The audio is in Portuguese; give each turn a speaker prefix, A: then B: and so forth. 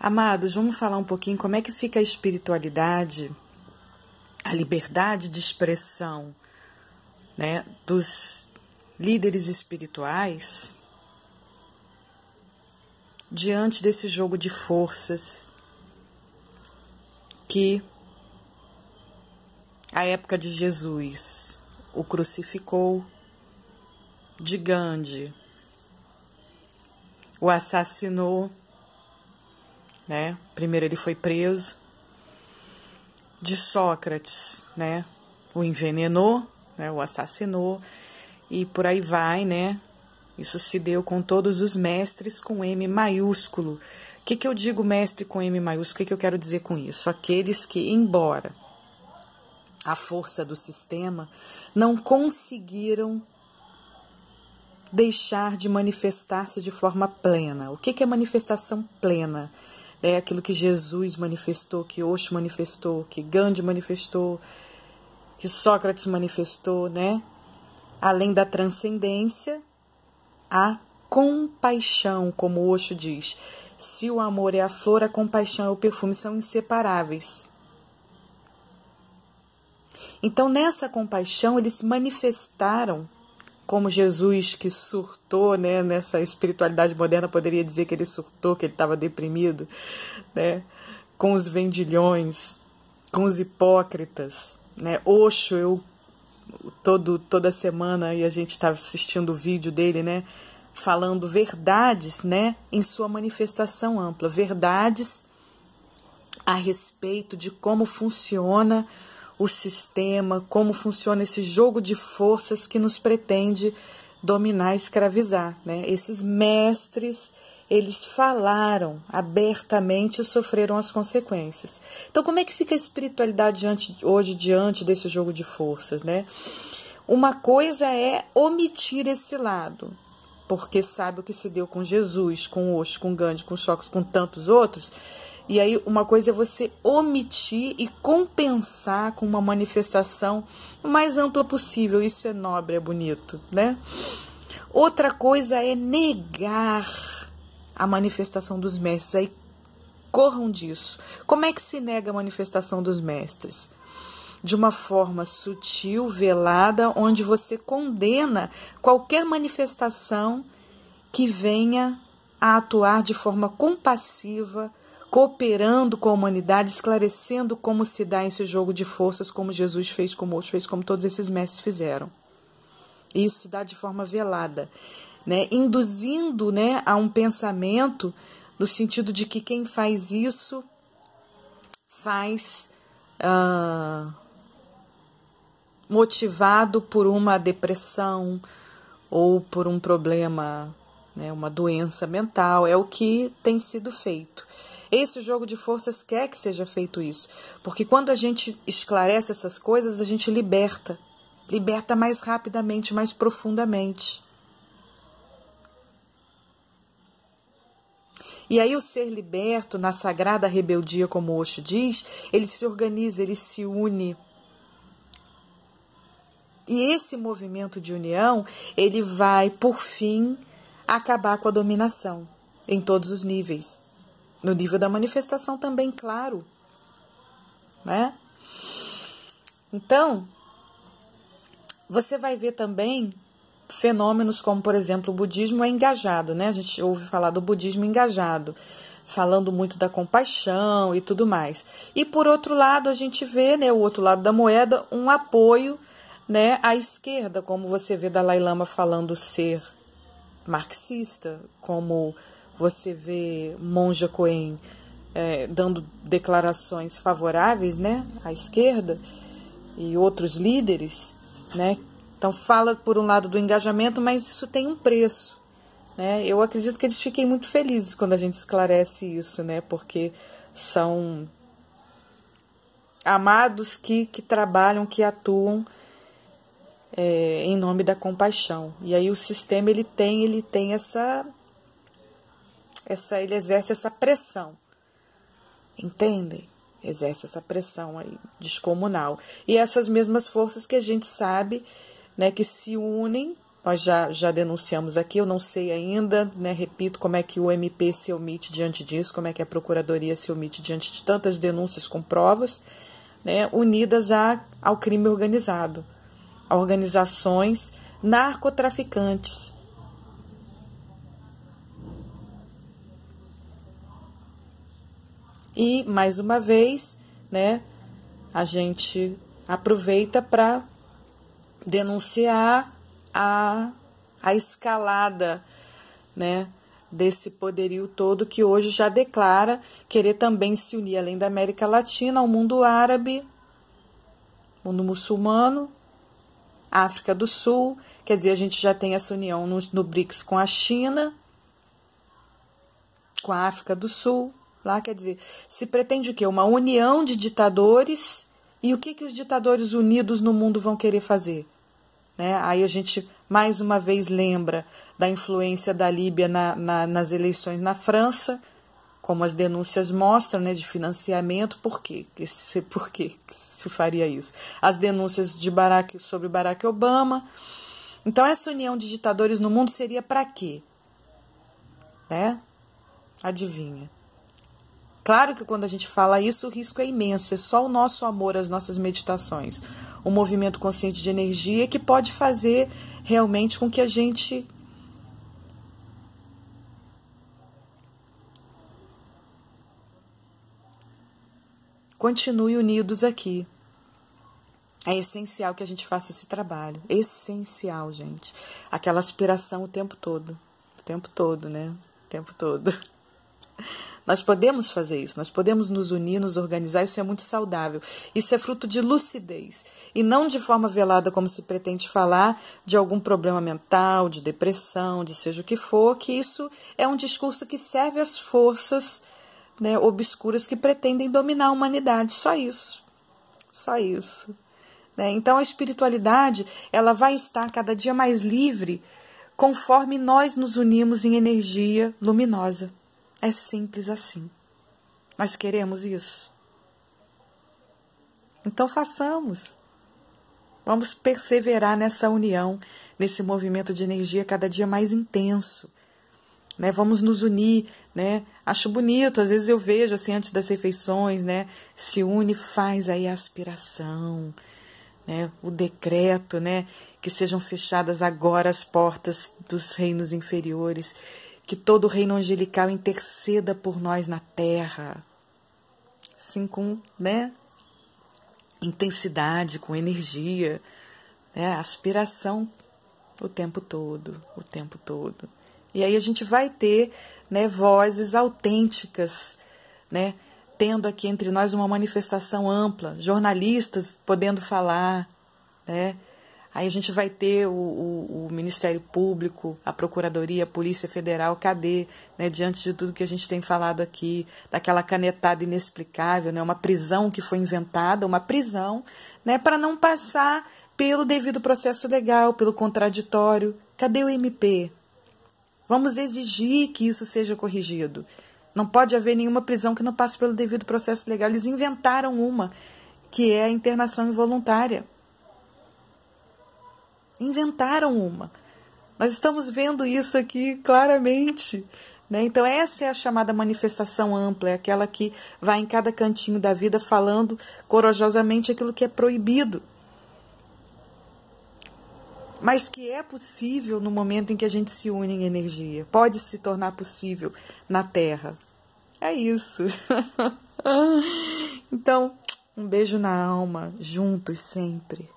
A: Amados, vamos falar um pouquinho como é que fica a espiritualidade, a liberdade de expressão, né, dos líderes espirituais diante desse jogo de forças que a época de Jesus o crucificou, de Gandhi o assassinou, né? Primeiro ele foi preso, de Sócrates, né? O envenenou, né? O assassinou, e por aí vai, né? Isso se deu com todos os mestres com M maiúsculo. O que eu digo mestre com M maiúsculo? O que eu quero dizer com isso? Aqueles que, embora a força do sistema, não conseguiram deixar de manifestar-se de forma plena. O que é manifestação plena? É aquilo que Jesus manifestou, que Osho manifestou, que Gandhi manifestou, que Sócrates manifestou, né? Além da transcendência, a compaixão, como Osho diz. Se o amor é a flor, a compaixão é o perfume, são inseparáveis. Então, nessa compaixão, eles se manifestaram, como Jesus que surtou, né, nessa espiritualidade moderna, poderia dizer que ele surtou, que ele estava deprimido, né, com os vendilhões, com os hipócritas, né. Osho, toda semana e a gente estava assistindo o vídeo dele, né, falando verdades, né, em sua manifestação ampla, verdades a respeito de como funciona o sistema, como funciona esse jogo de forças que nos pretende dominar, escravizar, né? Esses mestres, eles falaram abertamente e sofreram as consequências. Então, como é que fica a espiritualidade hoje diante desse jogo de forças, né? Uma coisa é omitir esse lado, porque sabe o que se deu com Jesus, com Osho, com Gandhi, com Sócrates, com tantos outros. E aí uma coisa é você omitir e compensar com uma manifestação o mais ampla possível. Isso é nobre, é bonito, né? Outra coisa é negar a manifestação dos mestres. Aí corram disso. Como é que se nega a manifestação dos mestres? De uma forma sutil, velada, onde você condena qualquer manifestação que venha a atuar de forma compassiva, cooperando com a humanidade, esclarecendo como se dá esse jogo de forças, como Jesus fez, como outros fez, como todos esses mestres fizeram. E isso se dá de forma velada, né? Induzindo, né, a um pensamento no sentido de que quem faz isso faz motivado por uma depressão ou por um problema, né, uma doença mental. É o que tem sido feito. Esse jogo de forças quer que seja feito isso, porque quando a gente esclarece essas coisas, a gente liberta mais rapidamente, mais profundamente. E aí o ser liberto, na sagrada rebeldia, como Osho diz, ele se organiza, ele se une. E esse movimento de união, ele vai, por fim, acabar com a dominação em todos os níveis. No nível da manifestação também, claro, né? Então, você vai ver também fenômenos como, por exemplo, o budismo é engajado, né? A gente ouve falar do budismo engajado, falando muito da compaixão e tudo mais. E, por outro lado, a gente vê, né, o outro lado da moeda, um apoio, né, à esquerda, como você vê Dalai Lama falando ser marxista, como você vê Monja Coen dando declarações favoráveis, né, à esquerda, e outros líderes, né? Então fala por um lado do engajamento, mas isso tem um preço, né? Eu acredito que eles fiquem muito felizes quando a gente esclarece isso, né? Porque são amados que trabalham, que atuam em nome da compaixão. E aí o sistema ele exerce essa pressão, entendem? Exerce essa pressão aí descomunal. E essas mesmas forças que a gente sabe, né, que se unem nós já denunciamos aqui, eu não sei ainda, né, repito, como é que o MP se omite diante disso, como é que a Procuradoria se omite diante de tantas denúncias com provas, né, unidas ao crime organizado, a organizações narcotraficantes. E, mais uma vez, né, a gente aproveita para denunciar a escalada, né, desse poderio todo que hoje já declara querer também se unir, além da América Latina, ao mundo árabe, mundo muçulmano, África do Sul. Quer dizer, a gente já tem essa união no BRICS com a China, com a África do Sul. Lá, quer dizer, se pretende o quê? Uma união de ditadores. E o que os ditadores unidos no mundo vão querer fazer? Né? Aí a gente, mais uma vez, lembra da influência da Líbia nas eleições na França, como as denúncias mostram, né, de financiamento. Por quê? Por que se faria isso? As denúncias sobre Barack Obama. Então, essa união de ditadores no mundo seria para quê? Né? Adivinha? Claro que quando a gente fala isso, o risco é imenso, é só o nosso amor às nossas meditações, o movimento consciente de energia que pode fazer realmente com que a gente continue unidos aqui. É essencial que a gente faça esse trabalho, essencial, gente. Aquela aspiração o tempo todo, né? O tempo todo. Nós podemos fazer isso, nós podemos nos unir, nos organizar, isso é muito saudável. Isso é fruto de lucidez e não de forma velada, como se pretende falar, de algum problema mental, de depressão, de seja o que for, que isso é um discurso que serve às forças, né, obscuras que pretendem dominar a humanidade, só isso. Né? Então a espiritualidade ela vai estar cada dia mais livre conforme nós nos unimos em energia luminosa. É simples assim. Nós queremos isso. Então façamos. Vamos perseverar nessa união, nesse movimento de energia cada dia mais intenso. Né? Vamos nos unir. Né? Acho bonito, às vezes eu vejo assim antes das refeições, né? Se une, faz aí a aspiração, né? O decreto, né? Que sejam fechadas agora as portas dos reinos inferiores. Que todo o reino angelical interceda por nós na terra, assim com, né, intensidade, com energia, né, aspiração o tempo todo. E aí a gente vai ter, né, vozes autênticas, né, tendo aqui entre nós uma manifestação ampla, jornalistas podendo falar, né. Aí a gente vai ter o Ministério Público, a Procuradoria, a Polícia Federal, cadê? Né, diante de tudo que a gente tem falado aqui, daquela canetada inexplicável, né, uma prisão que foi inventada, uma prisão, né, para não passar pelo devido processo legal, pelo contraditório. Cadê o MP? Vamos exigir que isso seja corrigido. Não pode haver nenhuma prisão que não passe pelo devido processo legal. Eles inventaram uma, que é a internação involuntária. Inventaram uma. Nós estamos vendo isso aqui claramente. Né? Então essa é a chamada manifestação ampla, é aquela que vai em cada cantinho da vida falando corajosamente aquilo que é proibido. Mas que é possível no momento em que a gente se une em energia. Pode se tornar possível na Terra. É isso. Então, um beijo na alma, juntos sempre.